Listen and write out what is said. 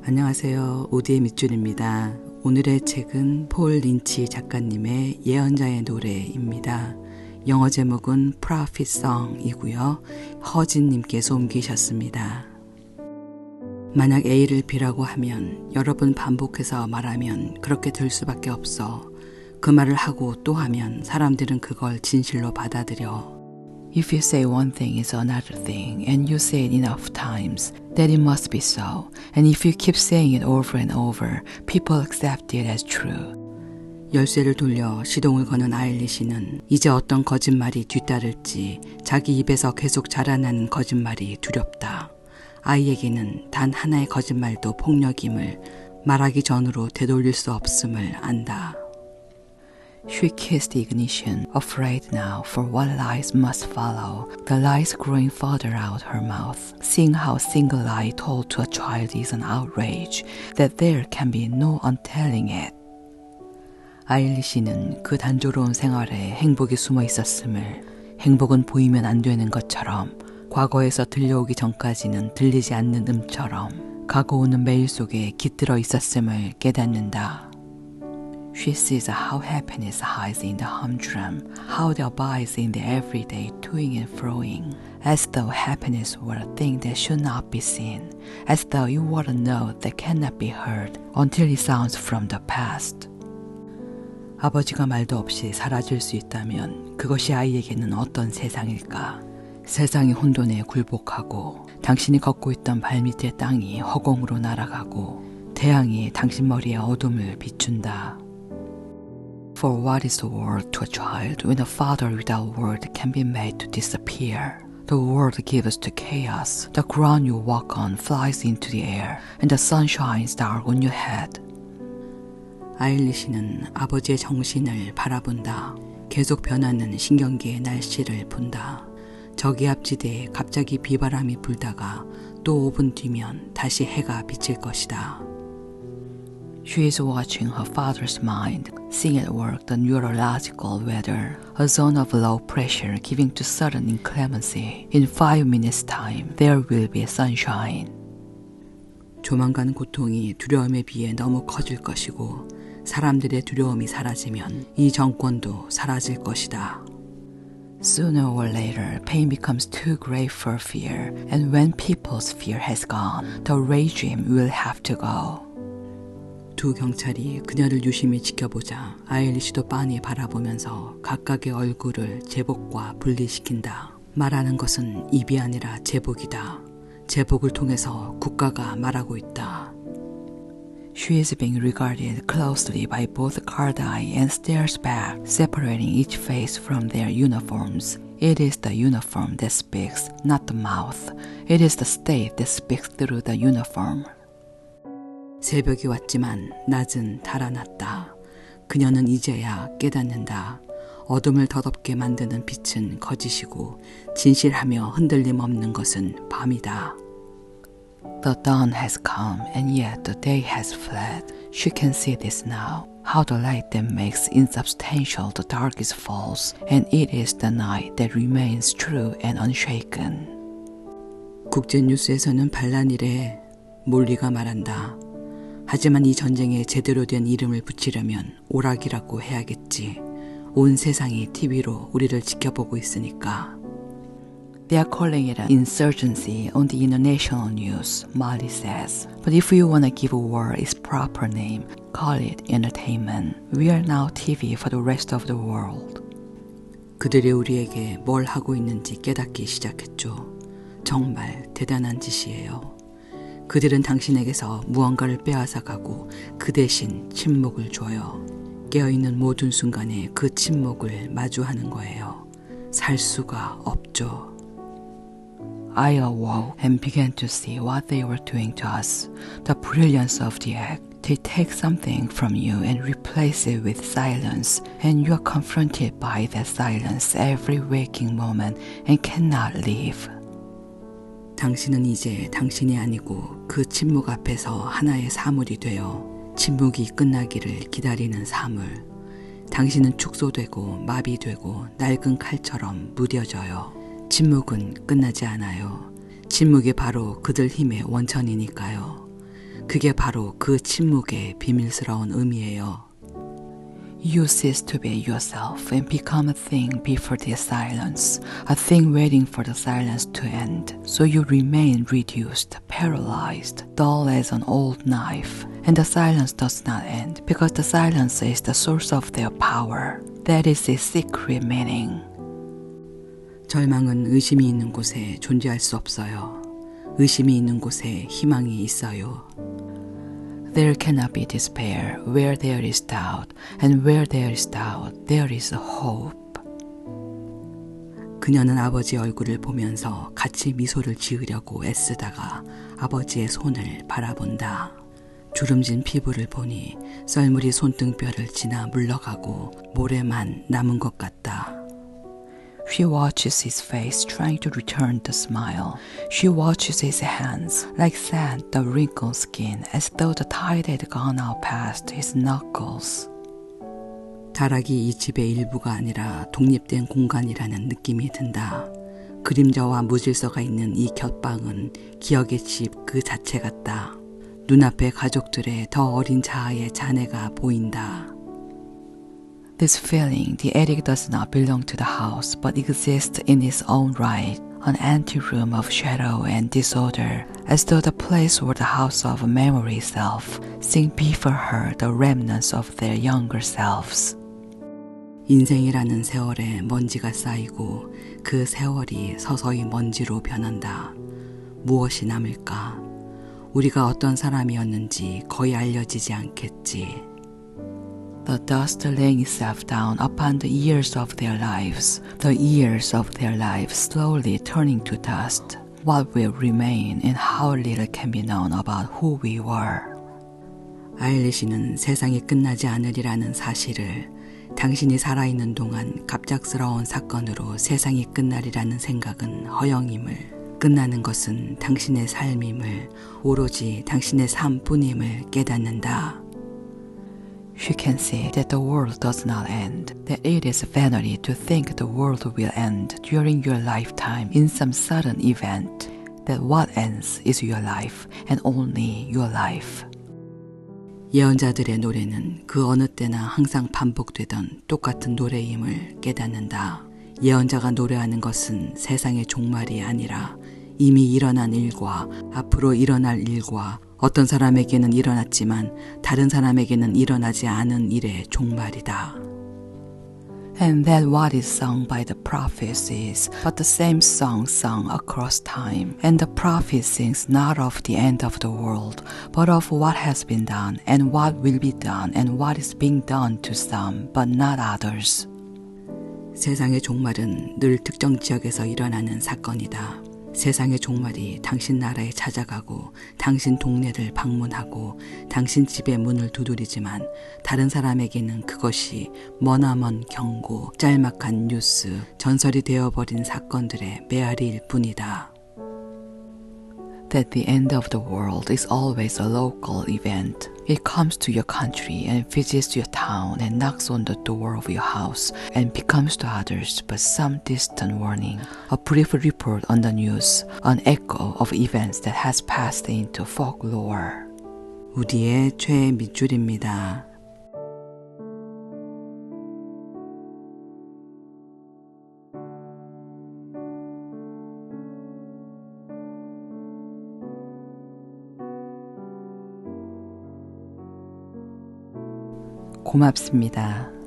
안녕하세요. 오디의 밑줄입니다. 오늘의 책은 폴 린치 작가님의 예언자의 노래입니다. 영어 제목은 Prophet Song이고요. 허진님께서 옮기셨습니다. 만약 A를 B라고 하면 여러 번 반복해서 말하면 그렇게 될 수밖에 없어. 그 말을 하고 또 하면 사람들은 그걸 진실로 받아들여. If you say one thing is another thing and you say it enough times, then it must be so. And if you keep saying it over and over, people accept it as true. 열쇠를 돌려 시동을 거는 아일리시는 이제 어떤 거짓말이 뒤따를지 자기 입에서 계속 자라나는 거짓말이 두렵다. 아이에게는 단 하나의 거짓말도 폭력임을 말하기 전으로 되돌릴 수 없음을 안다. She kissed the ignition, afraid now for what lies must follow, the lies growing further out her mouth, seeing how a single lie told to a child is an outrage, that there can be no untelling it. 아일리시는 그 단조로운 생활에 행복이 숨어 있었음을 행복은 보이면 안 되는 것처럼 과거에서 들려오기 전까지는 들리지 않는 음처럼 가고 오는 매일 속에 깃들어 있었음을 깨닫는다. She sees how happiness hides in the humdrum, how it abides in the everyday toing and froing, as though happiness were a thing that should not be seen, as though it were a note that cannot be heard until it sounds from the past. 아버지가 말도 없이 사라질 수 있다면 그것이 아이에게는 어떤 세상일까? 세상이 혼돈에 굴복하고 당신이 걷고 있던 발밑의 땅이 허공으로 날아가고 태양이 당신 머리에 어둠을 비춘다. For what is the world to a child when a father without word can be made to disappear? The world gives to chaos. The ground you walk on flies into the air, and the sun shines dark on your head. 아일리시는 아버지의 정신을 바라본다. 계속 변하는 신경계의 날씨를 본다. 저기 앞지대에 갑자기 비바람이 불다가 또 5분 뒤면 다시 해가 비칠 것이다. She is watching her father's mind, seeing at work the neurological weather, a zone of low pressure giving to sudden inclemency. In 5 minutes' time, there will be sunshine. 조만간 고통이 두려움에 비해 너무 커질 것이고 사람들의 두려움이 사라지면 이 정권도 사라질 것이다. Sooner or later, pain becomes too great for fear, and when people's fear has gone, the regime will have to go. 두 경찰이 그녀를 유심히 지켜보자 아일리시도 빤히 바라보면서 각각의 얼굴을 제복과 분리시킨다. 말하는 것은 입이 아니라 제복이다. 제복을 통해서 국가가 말하고 있다. She is being regarded closely by both guard eye and stares back, separating each face from their uniforms. It is the uniform that speaks, not the mouth. It is the state that speaks through the uniform. 새벽이 왔지만 낮은 달아났다. 그녀는 이제야 깨닫는다. 어둠을 더덥게 만드는 빛은 거짓이고 진실하며 흔들림 없는 것은 밤이다. The dawn has come and yet the day has fled. She can see this now. How the light that makes insubstantial the dark is false, and it is the night that remains true and unshaken. 국제뉴스에서는 반란이래. 몰리가 말한다. 하지만 이 전쟁에 제대로 된 이름을 붙이려면 오락이라고 해야겠지. 온 세상이 TV로 우리를 지켜보고 있으니까. They are calling it an insurgency on the international news, Molly says. But if you want to give a war its proper name, call it entertainment. We are now TV for the rest of the world. 그들이 우리에게 뭘 하고 있는지 깨닫기 시작했죠. 정말 대단한 짓이에요. 그들은 당신에게서 무언가를 빼앗아 가고 그 대신 침묵을 줘요. 깨어있는 모든 순간에 그 침묵을 마주하는 거예요. 살 수가 없죠. I awoke and began to see what they were doing to us. The brilliance of the act. They take something from you and replace it with silence, and you are confronted by that silence every waking moment and cannot leave. 당신은 이제 당신이 아니고 그 침묵 앞에서 하나의 사물이 되어 침묵이 끝나기를 기다리는 사물. 당신은 축소되고 마비되고 낡은 칼처럼 무뎌져요. 침묵은 끝나지 않아요. 침묵이 바로 그들 힘의 원천이니까요. 그게 바로 그 침묵의 비밀스러운 의미예요. You cease to be yourself and become a thing before the silence, a thing waiting for the silence to end. So you remain reduced, paralyzed, dull as an old knife. And the silence does not end, because the silence is the source of their power. That is its secret meaning. 절망은 의심이 있는 곳에 존재할 수 없어요. 의심이 있는 곳에 희망이 있어요. There cannot be despair where there is doubt, and where there is doubt, there is hope. 그녀는 아버지 얼굴을 보면서 같이 미소를 지으려고 애쓰다가 아버지의 손을 바라본다. 주름진 피부를 보니 썰물이 손등뼈를 지나 물러가고 모래만 남은 것 같다. She watches his face trying to return the smile. She watches his hands like sand, the wrinkled skin, as though the tide had gone out past his knuckles. 다락이 이 집의 일부가 아니라 독립된 공간이라는 느낌이 든다. 그림자와 무질서가 있는 이 곁방은 기억의 집 그 자체 같다. 눈앞에 가족들의 더 어린 자아의 잔해가 보인다. This feeling, the attic does not belong to the house, but exists in its own right, an anteroom of shadow and disorder, as though the place were the house of memory self, seeing before her the remnants of their younger selves. 인생이라는 세월에 먼지가 쌓이고 그 세월이 서서히 먼지로 변한다. 무엇이 남을까? 우리가 어떤 사람이었는지 거의 알려지지 않겠지. The dust laying itself down upon the years of their lives, the years of their lives slowly turning to dust. What will remain and how little can be known about who we were. 아일리시는 세상이 끝나지 않으리라는 사실을 당신이 살아있는 동안 갑작스러운 사건으로 세상이 끝나리라는 생각은 허영임을, 끝나는 것은 당신의 삶임을, 오로지 당신의 삶뿐임을 깨닫는다. She can see that the world does not end, that it is vanity to think the world will end during your lifetime in some sudden event, that what ends is your life and only your life. 예언자들의 노래는 그 어느 때나 항상 반복되던 똑같은 노래임을 깨닫는다. 예언자가 노래하는 것은 세상의 종말이 아니라 이미 일어난 일과 앞으로 일어날 일과 어떤 사람에게는 일어났지만 다른 사람에게는 일어나지 않은 일의 종말이다. And that what is sung by the prophets is but the same song sung across time. And the prophet sings not of the end of the world, but of what has been done, and what will be done, and what is being done to some, but not others. 세상의 종말은 늘 특정 지역에서 일어나는 사건이다. 세상의 종말이 당신 나라에 찾아가고 당신 동네를 방문하고 당신 집의 문을 두드리지만 다른 사람에게는 그것이 머나먼 경고, 짤막한 뉴스, 전설이 되어버린 사건들의 메아리일 뿐이다. That the end of the world is always a local event. It comes to your country and visits your town and knocks on the door of your house and becomes to others but some distant warning, a brief report on the news, an echo of events that has passed into folklore. 우디의 최애 밑줄입니다. 고맙습니다.